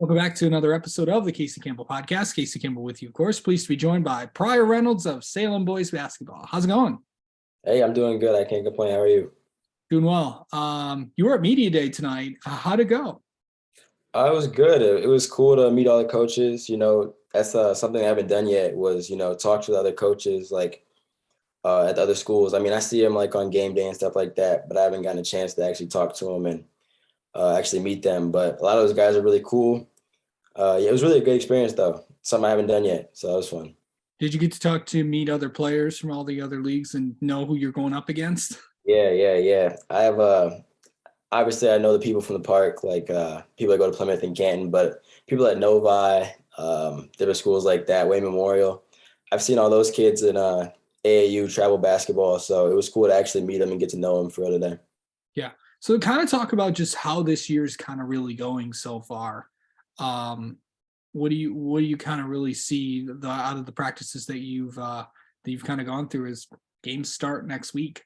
Welcome back to another episode of the Casey Campbell Podcast. Casey Campbell with you, of course. Pleased to be joined by Pryor Reynolds of Salem Boys Basketball. How's it going? Hey, I'm doing good. I can't complain. How are you? Doing well. You were at Media Day tonight. How'd it go? It was good. It was cool to meet all the coaches. That's something I haven't done yet was, talk to the other coaches at the other schools. I mean, I see them like on game day and stuff like that, but I haven't gotten a chance to actually talk to them and actually meet them. But a lot of those guys are really cool. Yeah, it was really a good experience though. Something I haven't done yet. So that was fun. Did you get to meet other players from all the other leagues and know who you're going up against? Yeah. I have obviously I know the people from the park, like people that go to Plymouth and Canton, but people at Novi, different schools like that, Wayne Memorial. I've seen all those kids in AAU travel basketball, so it was cool to actually meet them and get to know them for the day. Yeah. So kind of talk about just how this year's kind of really going so far. What do you kind of really see out of the practices that you've kind of gone through as games start next week?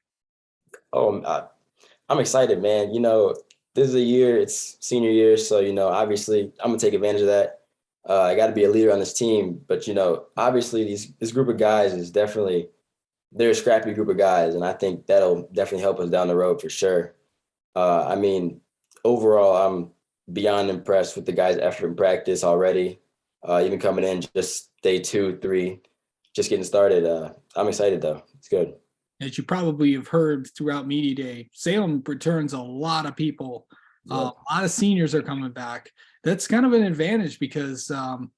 I'm excited, man. This is a year, it's senior year, so obviously I'm gonna take advantage of that. I got to be a leader on this team, but obviously this group of guys is they're a scrappy group of guys, and I think that'll definitely help us down the road for sure. I mean, overall, I'm beyond impressed with the guys' effort in practice already. Even coming in just day 2, 3, just getting started. I'm excited though. It's good. As you probably have heard throughout Media Day, Salem returns a lot of people. Yep. A lot of seniors are coming back. That's kind of an advantage because the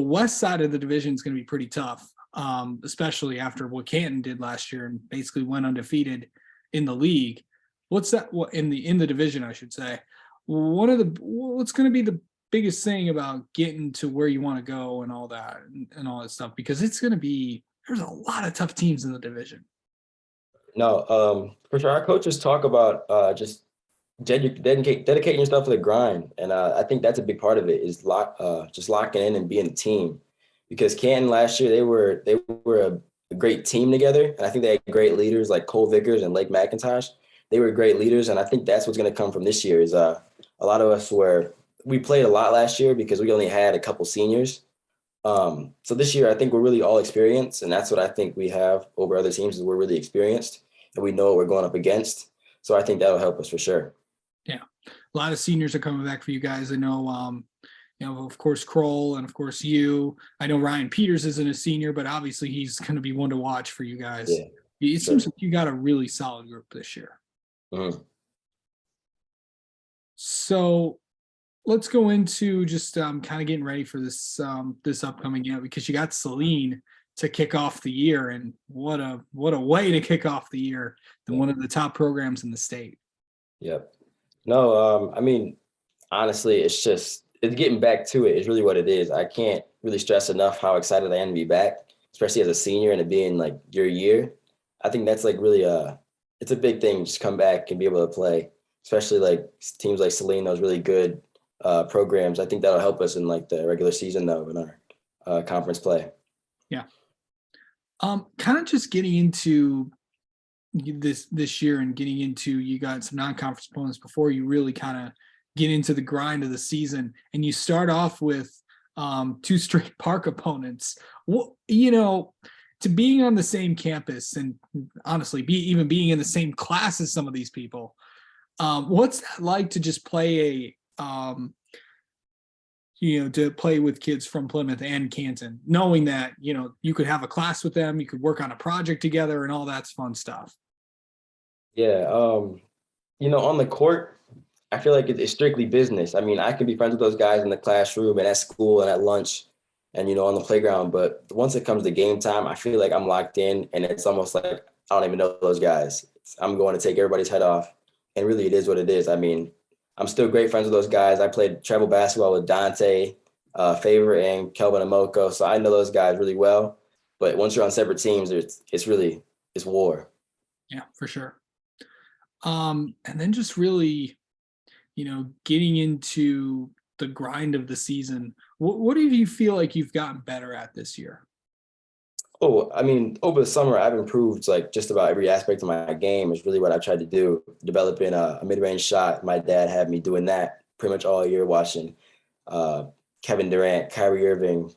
west side of the division is going to be pretty tough, especially after what Canton did last year and basically went undefeated in the league. What's that? What in the division, I should say. What's going to be the biggest thing about getting to where you want to go and all that and all that stuff, because it's going to be, there's a lot of tough teams in the division. No, for sure. Our coaches talk about just dedicating yourself to the grind, and I think that's a big part of it is just locking in and being a team. Because Canton last year they were a great team together, and I think they had great leaders like Cole Vickers and Lake McIntosh. They were great leaders, and I think that's what's going to come from this year. Is a lot of us we played a lot last year because we only had a couple seniors. So this year, I think we're really all experienced, and that's what I think we have over other teams is we're really experienced and we know what we're going up against. So I think that'll help us for sure. Yeah, a lot of seniors are coming back for you guys. I know, of course, Kroll and of course you. I know Ryan Peters isn't a senior, but obviously he's going to be one to watch for you guys. Yeah, it seems like you got a really solid group this year. Mm-hmm. So let's go into just kind of getting ready for this upcoming year, because you got Salem to kick off the year, and what a way to kick off the year than one of the top programs in the state. Yep. No, I mean, honestly, it's getting back to it is really what it is. I can't really stress enough how excited I am to be back, especially as a senior and it being like your year. I think that's like really it's a big thing, just come back and be able to play, especially like teams like Salem, those really good programs. I think that'll help us in like the regular season though, in our conference play. Yeah. Kind of just getting into this year and getting into, you got some non-conference opponents before you really kind of get into the grind of the season, and you start off with 2 straight park opponents. Well, to being on the same campus and honestly even being in the same class as some of these people, what's that like to just play to play with kids from Plymouth and Canton, knowing that, you could have a class with them, you could work on a project together and all that's fun stuff. Yeah. On the court, I feel like it's strictly business. I mean, I can be friends with those guys in the classroom and at school and at lunch and, on the playground. But once it comes to game time, I feel like I'm locked in, and it's almost like I don't even know those guys. I'm going to take everybody's head off. And really, it is what it is. I mean, I'm still great friends with those guys. I played travel basketball with Dante, Favor, and Kelvin Amoko. So I know those guys really well. But once you're on separate teams, it's war. Yeah, for sure. And then just really, getting into the grind of the season. What do you feel like you've gotten better at this year? Oh, I mean, over the summer, I've improved like just about every aspect of my game is really what I tried to do, developing a mid-range shot. My dad had me doing that pretty much all year watching Kevin Durant, Kyrie Irving,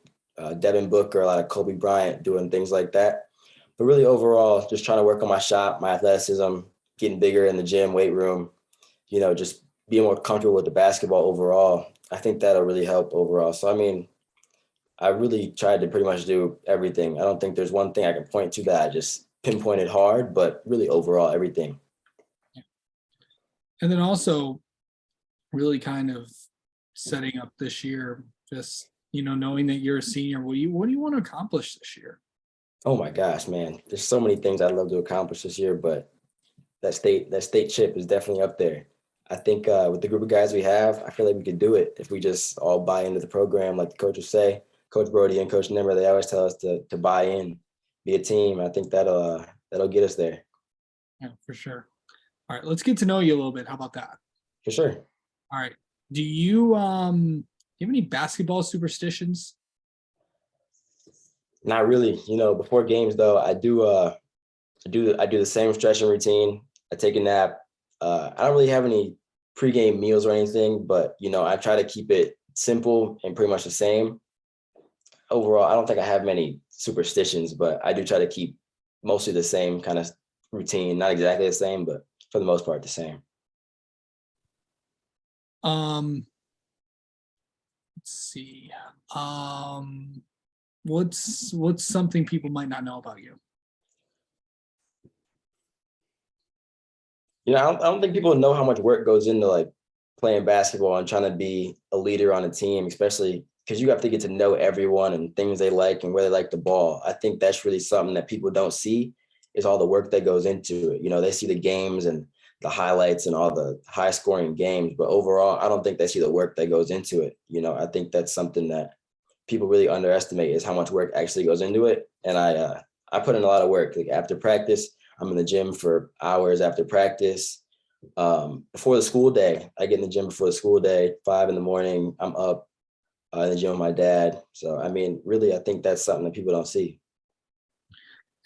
Devin Booker, a lot of Kobe Bryant doing things like that. But really overall, just trying to work on my shot, my athleticism, getting bigger in the gym, weight room, just being more comfortable with the basketball overall. I think that'll really help overall. So, I mean, I really tried to pretty much do everything. I don't think there's one thing I can point to that I just pinpointed hard, but really overall everything. And then also really kind of setting up this year, just, knowing that you're a senior, what do you want to accomplish this year? Oh my gosh, man. There's so many things I'd love to accomplish this year, but that state chip is definitely up there. I think with the group of guys we have, I feel like we could do it if we just all buy into the program, like the coaches say. Coach Brody and Coach Nimmer, they always tell us to buy in, be a team. I think that'll get us there. Yeah, for sure. All right, let's get to know you a little bit. How about that? For sure. All right. Do you have any basketball superstitions? Not really. Before games though, I do the same stretching routine. I take a nap. I don't really have any pregame meals or anything, but I try to keep it simple and pretty much the same. Overall, I don't think I have many superstitions, but I do try to keep mostly the same kind of routine. Not exactly the same, but for the most part, the same. Let's see. What's something people might not know about you? I don't think people know how much work goes into like playing basketball and trying to be a leader on a team, especially because you have to get to know everyone and things they like and where they like the ball. I think that's really something that people don't see is all the work that goes into it. They see the games and the highlights and all the high scoring games, but overall, I don't think they see the work that goes into it. I think that's something that people really underestimate is how much work actually goes into it. And I put in a lot of work. Like after practice, I'm in the gym for hours after practice. Before the school day, I get in the gym before the school day, 5 a.m. I'm up in the gym with my dad. So, I mean, really, I think that's something that people don't see.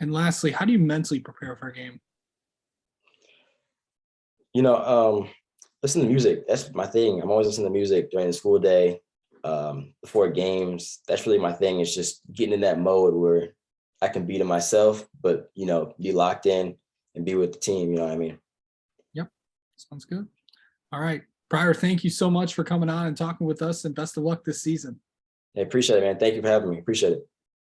And lastly, how do you mentally prepare for a game? Listen to music. That's my thing. I'm always listening to music during the school day, before games. That's really my thing. It's just getting in that mode where I can be to myself, but be locked in and be with the team. You know what I mean? Yep. Sounds good. All right. Pryor, thank you so much for coming on and talking with us, and best of luck this season. I appreciate it, man. Thank you for having me. Appreciate it.